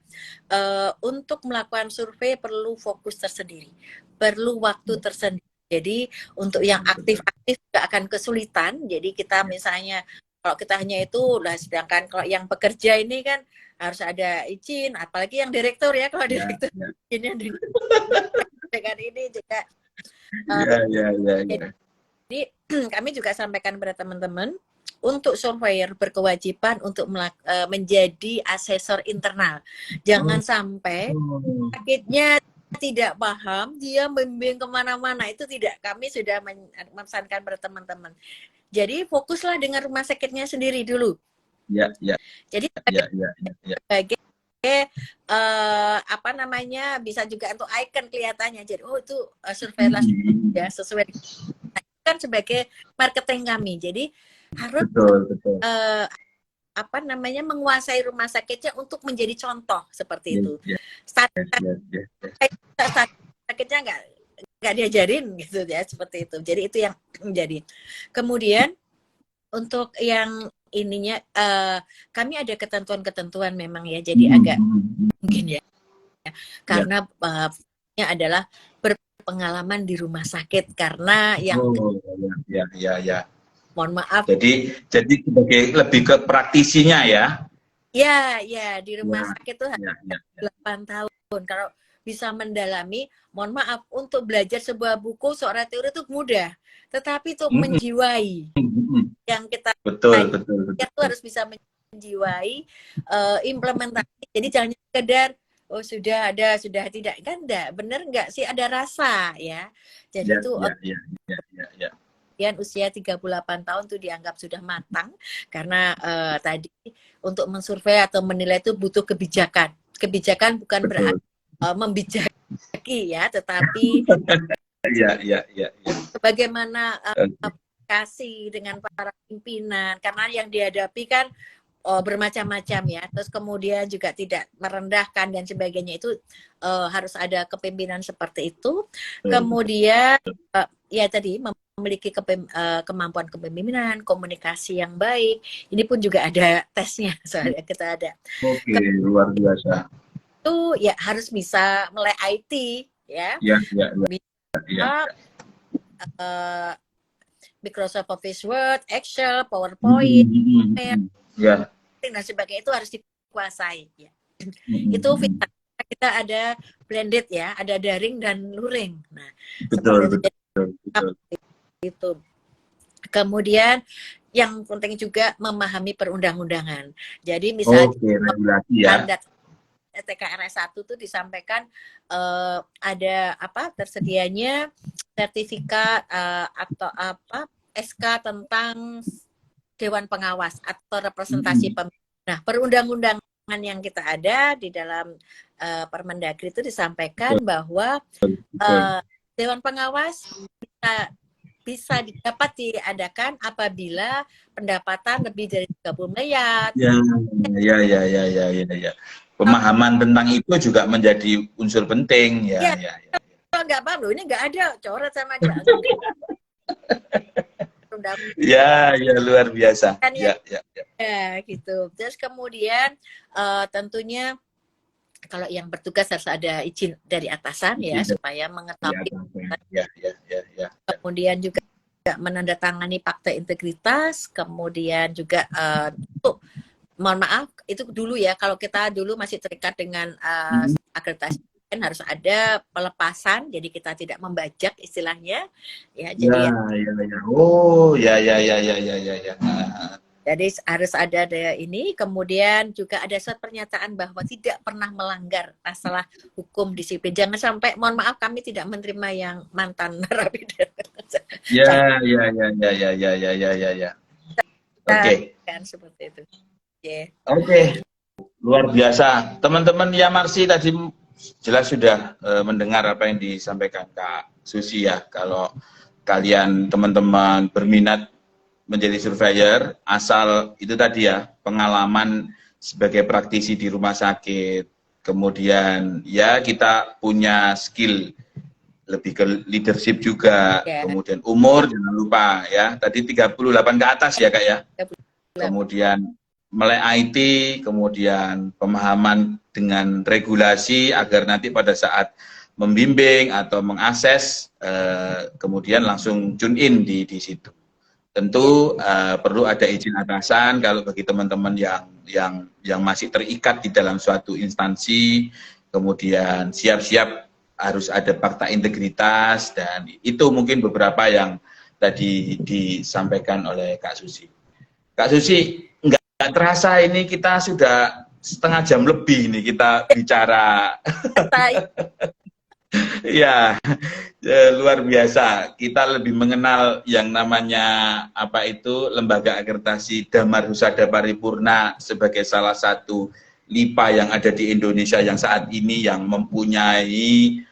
untuk melakukan survei perlu fokus tersendiri, perlu waktu tersendiri. Jadi untuk yang aktif-aktif juga akan kesulitan. Jadi kita misalnya kalau kita hanya itu, lah sedangkan kalau yang pekerja ini kan harus ada izin, apalagi yang direktur ya, kalau direktur izinnya dengan ini juga. Jadi kami juga sampaikan kepada teman-teman untuk surveyor berkewajiban untuk menjadi asesor internal. Jangan sampai sakitnya tidak paham, dia membimbing kemana-mana, itu tidak. Kami sudah memesankan pada teman-teman. Jadi fokuslah dengan rumah sakitnya sendiri dulu. Jadi sebagai apa namanya, bisa juga untuk icon kelihatannya. Jadi itu surveillance ya sesuai kan sebagai marketing kami. Jadi harus apa namanya, menguasai rumah sakitnya untuk menjadi contoh seperti itu. Sakitnya nggak diajarin gitu ya, seperti itu. Jadi itu yang menjadi. Kemudian untuk yang ininya kami ada ketentuan-ketentuan memang ya, jadi agak mungkin ya karena adalah berpengalaman di rumah sakit, karena yang mohon maaf. Jadi sebagai lebih ke praktisinya ya. Ya di rumah sakit tuh 8 tahun. Kalau bisa mendalami, mohon maaf, untuk belajar sebuah buku seorang teori itu mudah, tetapi untuk menjiwai yang kita betul. itu harus bisa menjiwai implementasi. Jadi jangan sekedar oh sudah ada, sudah tidak, kan enggak, bener enggak sih, ada rasa ya. Jadi itu usia 38 tahun itu dianggap sudah matang karena tadi untuk mensurvei atau menilai itu butuh kebijakan. Kebijakan bukan berarti membijaki ya, tetapi bagaimana komunikasi dengan para pimpinan, karena yang dihadapi kan bermacam-macam ya. Terus kemudian juga tidak merendahkan dan sebagainya, itu harus ada kepemimpinan seperti itu. Kemudian ya tadi memiliki kemampuan kepemimpinan, komunikasi yang baik. Ini pun juga ada tesnya, soalnya kita ada. Oke, luar biasa. Itu ya harus bisa mulai IT ya. Microsoft Office Word, Excel, PowerPoint, dan sebagainya itu harus dikuasai ya. Itu kita ada blended ya, ada daring dan luring. Nah, betul. Itu. Kemudian yang penting juga memahami perundang-undangan. Jadi misalnya standar TKRS 1 itu disampaikan ada apa tersedianya sertifikat atau apa SK tentang Dewan Pengawas atau representasi pemimpin. Nah, perundang-undangan yang kita ada di dalam Permendagri itu disampaikan bahwa Dewan Pengawas bisa dapat diadakan apabila pendapatan lebih dari 30 miliar. Ya. Pemahaman tentang itu juga menjadi unsur penting ya. Kalau nggak paham loh, ini nggak ada coret sama aja. Ya, luar biasa. Kan, ya, gitu. Terus kemudian tentunya kalau yang bertugas harus ada izin dari atasan ya, supaya mengetahui. Kemudian juga menandatangani fakta integritas, kemudian juga untuk mohon maaf, itu dulu ya, kalau kita dulu masih terikat dengan akreditasi, kan harus ada pelepasan, jadi kita tidak membajak istilahnya ya. Jadi jadi harus ada ini. Kemudian juga ada surat pernyataan bahwa tidak pernah melanggar masalah hukum disiplin. Jangan sampai, mohon maaf, kami tidak menerima yang mantan narapidana. Oke. Kan seperti itu. Oke. Luar biasa. Teman-teman Yamarsi tadi jelas sudah mendengar apa yang disampaikan Kak Susi ya. Kalau kalian teman-teman berminat menjadi surveyor, asal itu tadi ya, pengalaman sebagai praktisi di rumah sakit, kemudian ya kita punya skill lebih ke leadership juga, Ya. kemudian umur jangan lupa ya, tadi 38 ke atas ya Kak ya, kemudian melek IT, kemudian pemahaman dengan regulasi agar nanti pada saat membimbing atau mengakses kemudian langsung tune in di situ. Tentu perlu ada izin atasan kalau bagi teman-teman yang masih terikat di dalam suatu instansi, kemudian siap-siap harus ada fakta integritas, dan itu mungkin beberapa yang tadi disampaikan oleh Kak Susi. Kak Susi, nggak terasa ini kita sudah setengah jam lebih nih kita bicara. Ya, luar biasa. Kita lebih mengenal yang namanya apa itu lembaga akreditasi Damar Husada Paripurna sebagai salah satu LIPA yang ada di Indonesia yang saat ini yang mempunyai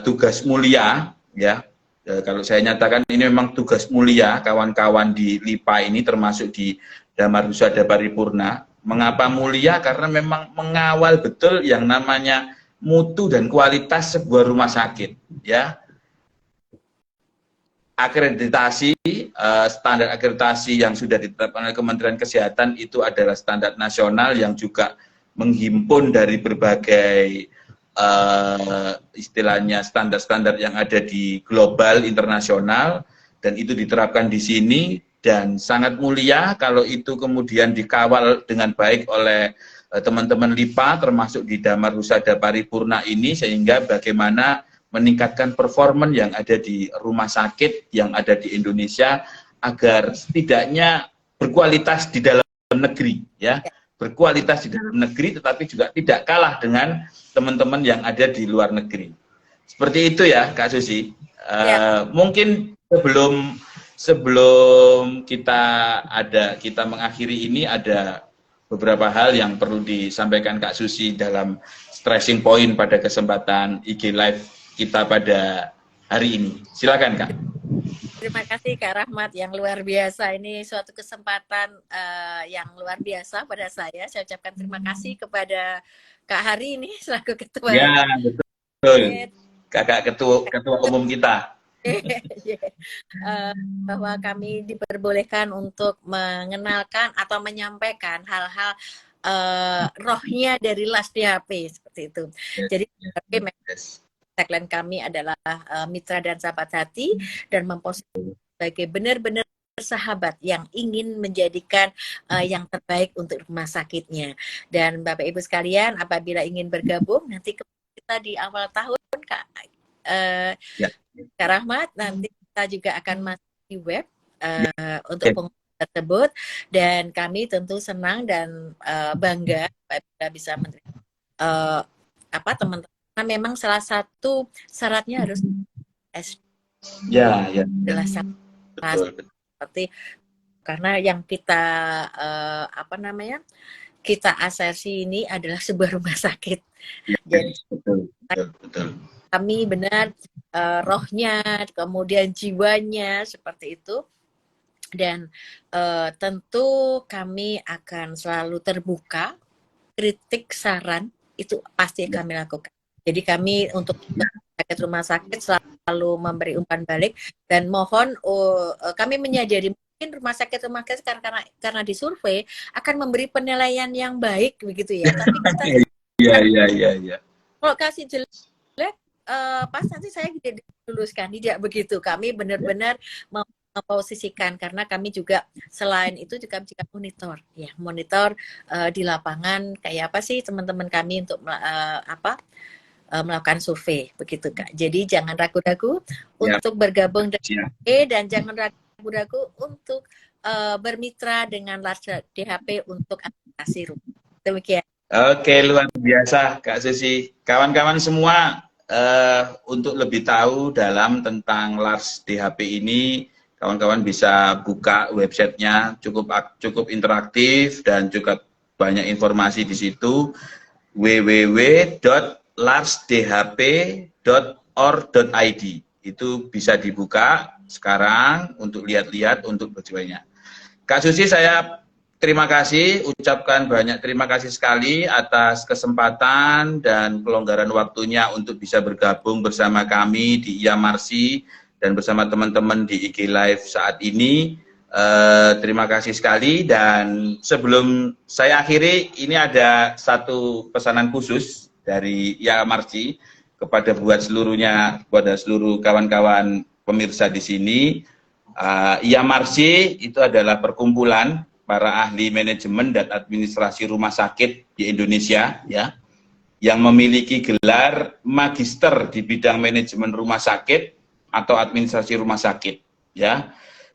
tugas mulia, ya. Kalau saya nyatakan ini memang tugas mulia kawan-kawan di LIPA ini termasuk di Damar Husada Paripurna. Mengapa mulia? Karena memang mengawal betul yang namanya mutu dan kualitas sebuah rumah sakit, ya. Akreditasi, standar akreditasi yang sudah ditetapkan oleh Kementerian Kesehatan itu adalah standar nasional yang juga menghimpun dari berbagai istilahnya standar-standar yang ada di global internasional, dan itu diterapkan di sini, dan sangat mulia kalau itu kemudian dikawal dengan baik oleh teman-teman LIPA termasuk di Damar Husada Paripurna ini, sehingga bagaimana meningkatkan performan yang ada di rumah sakit yang ada di Indonesia agar setidaknya berkualitas di dalam negeri, ya, berkualitas di dalam negeri tetapi juga tidak kalah dengan teman-teman yang ada di luar negeri. Seperti itu ya Kak Susi. Mungkin sebelum kita mengakhiri ini ada beberapa hal yang perlu disampaikan Kak Susi dalam stressing point pada kesempatan IG Live kita pada hari ini. Silakan Kak. Terima kasih Kak Rahmat yang luar biasa. Ini suatu kesempatan yang luar biasa pada saya. Saya ucapkan terima kasih kepada Kak Hari ini selaku ketua. Ya, betul. Kakak ketua umum kita. Bahwa kami diperbolehkan untuk mengenalkan atau menyampaikan hal-hal rohnya dari LAS DHP seperti itu. Jadi tagline kami adalah mitra dan sahabat hati, dan memposisikan sebagai benar-benar sahabat yang ingin menjadikan yang terbaik untuk rumah sakitnya. Dan Bapak Ibu sekalian, apabila ingin bergabung nanti kita di awal tahun Kak Rahmat, nanti kita juga akan masuk di web untuk pengumuman tersebut, dan kami tentu senang dan bangga apabila bisa menerima teman-teman, karena memang salah satu syaratnya harus adalah seperti, karena yang kita kita asesi ini adalah sebuah rumah sakit. Jadi betul. Kami benar rohnya, kemudian jiwanya seperti itu, dan tentu kami akan selalu terbuka, kritik, saran itu pasti kami lakukan. Jadi kami untuk rumah sakit selalu memberi umpan balik, dan mohon kami menyadari mungkin rumah sakit karena disurvei akan memberi penilaian yang baik begitu ya. Tapi kita kalau kasih jelek pas nanti saya tidak diluluskan, tidak begitu. Kami benar-benar memposisikan, karena kami juga selain itu juga monitor di lapangan kayak apa sih teman-teman kami untuk melakukan survei begitu Kak. Jadi jangan ragu-ragu untuk bergabung dengan dan jangan ragu-ragu untuk bermitra dengan LAS DHP untuk akreditasi rumah. Demikian. Oke, luar biasa Kak Susi. Kawan-kawan semua, untuk lebih tahu tentang LAS DHP ini, kawan-kawan bisa buka websitenya, cukup interaktif dan juga banyak informasi di situ, www.larsdhp.org.id. Itu bisa dibuka sekarang untuk lihat-lihat, untuk berjuangnya. Kak Susi, saya terima kasih, ucapkan banyak terima kasih sekali atas kesempatan dan kelonggaran waktunya untuk bisa bergabung bersama kami di IAMARSI dan bersama teman-teman di IG Live saat ini. Terima kasih sekali, dan sebelum saya akhiri, ini ada satu pesanan khusus dari IAMARSI kepada kepada seluruh kawan-kawan pemirsa di sini. IAMARSI itu adalah perkumpulan para ahli manajemen dan administrasi rumah sakit di Indonesia, ya, yang memiliki gelar magister di bidang manajemen rumah sakit atau administrasi rumah sakit, ya.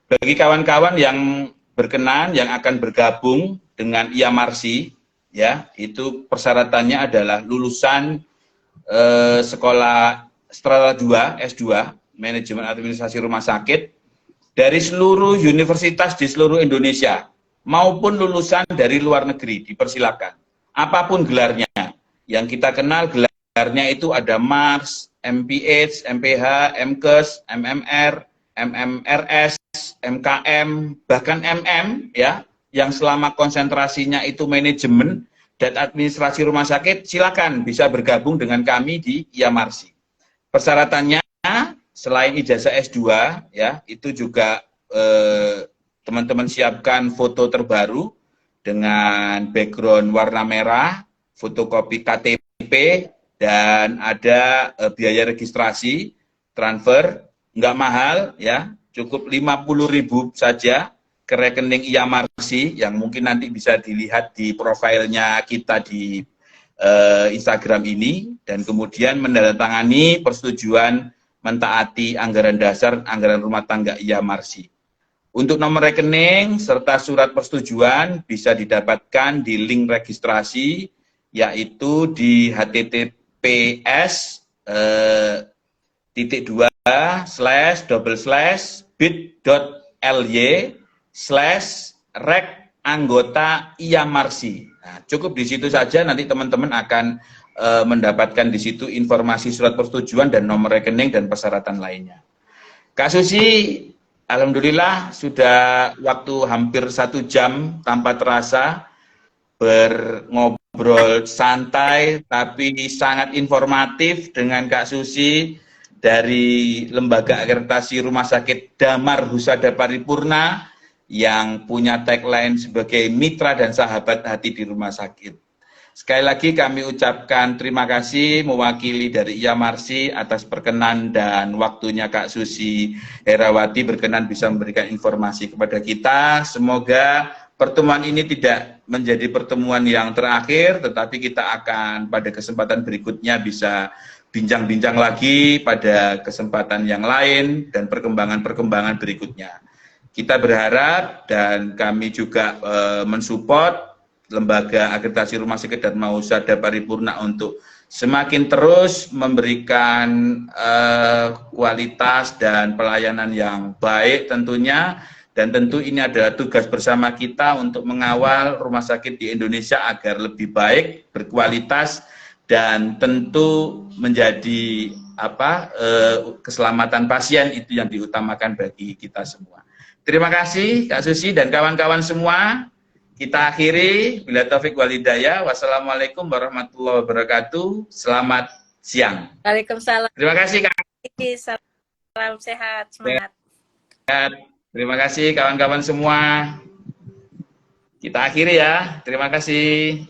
Bagi kawan-kawan yang berkenan, yang akan bergabung dengan IAMARSI, ya, itu persyaratannya adalah lulusan sekolah strata 2, S2, manajemen administrasi rumah sakit, dari seluruh universitas di seluruh Indonesia, maupun lulusan dari luar negeri, dipersilakan. Apapun gelarnya, yang kita kenal gelarnya itu ada MARS, MPH, MPH, MKes, MMR, MMRS, MKM, bahkan MM, ya, yang selama konsentrasinya itu manajemen dan administrasi rumah sakit, silakan bisa bergabung dengan kami di IAMARSI. Persyaratannya selain ijazah S2, ya, itu juga teman-teman siapkan foto terbaru dengan background warna merah, fotokopi KTP, dan ada biaya registrasi, transfer, nggak mahal, ya, cukup 50.000 saja ke rekening IAMARSI yang mungkin nanti bisa dilihat di profilnya kita di Instagram ini, dan kemudian menandatangani persetujuan mentaati anggaran dasar anggaran rumah tangga IAMARSI. Untuk nomor rekening serta surat persetujuan bisa didapatkan di link registrasi, yaitu di https://bit.ly/rek anggota IAMARSI. Nah, cukup di situ saja, nanti teman-teman akan mendapatkan di situ informasi surat persetujuan dan nomor rekening dan persyaratan lainnya. Kak Susi, alhamdulillah sudah waktu hampir 1 jam tanpa terasa ngobrol santai tapi sangat informatif dengan Kak Susi dari Lembaga Akreditasi Rumah Sakit Damar Husada Paripurna yang punya tagline sebagai mitra dan sahabat hati di rumah sakit. Sekali lagi kami ucapkan terima kasih mewakili dari IAMARSI atas perkenan dan waktunya Kak Susi Herawati berkenan bisa memberikan informasi kepada kita. Semoga pertemuan ini tidak menjadi pertemuan yang terakhir, tetapi kita akan pada kesempatan berikutnya bisa bincang-bincang lagi pada kesempatan yang lain dan perkembangan-perkembangan berikutnya. Kita berharap dan kami juga mensupport Lembaga Akreditasi Rumah Sakit Dharma Husada Paripurna untuk semakin terus memberikan kualitas dan pelayanan yang baik tentunya. Dan tentu ini adalah tugas bersama kita untuk mengawal rumah sakit di Indonesia agar lebih baik, berkualitas, dan tentu menjadi keselamatan pasien itu yang diutamakan bagi kita semua. Terima kasih Kak Susi dan kawan-kawan semua. Kita akhiri, bila taufik wal hidayah. Wassalamualaikum warahmatullahi wabarakatuh. Selamat siang. Waalaikumsalam. Terima kasih Kak. Salam sehat, semangat. Terima kasih kawan-kawan semua. Kita akhiri ya. Terima kasih.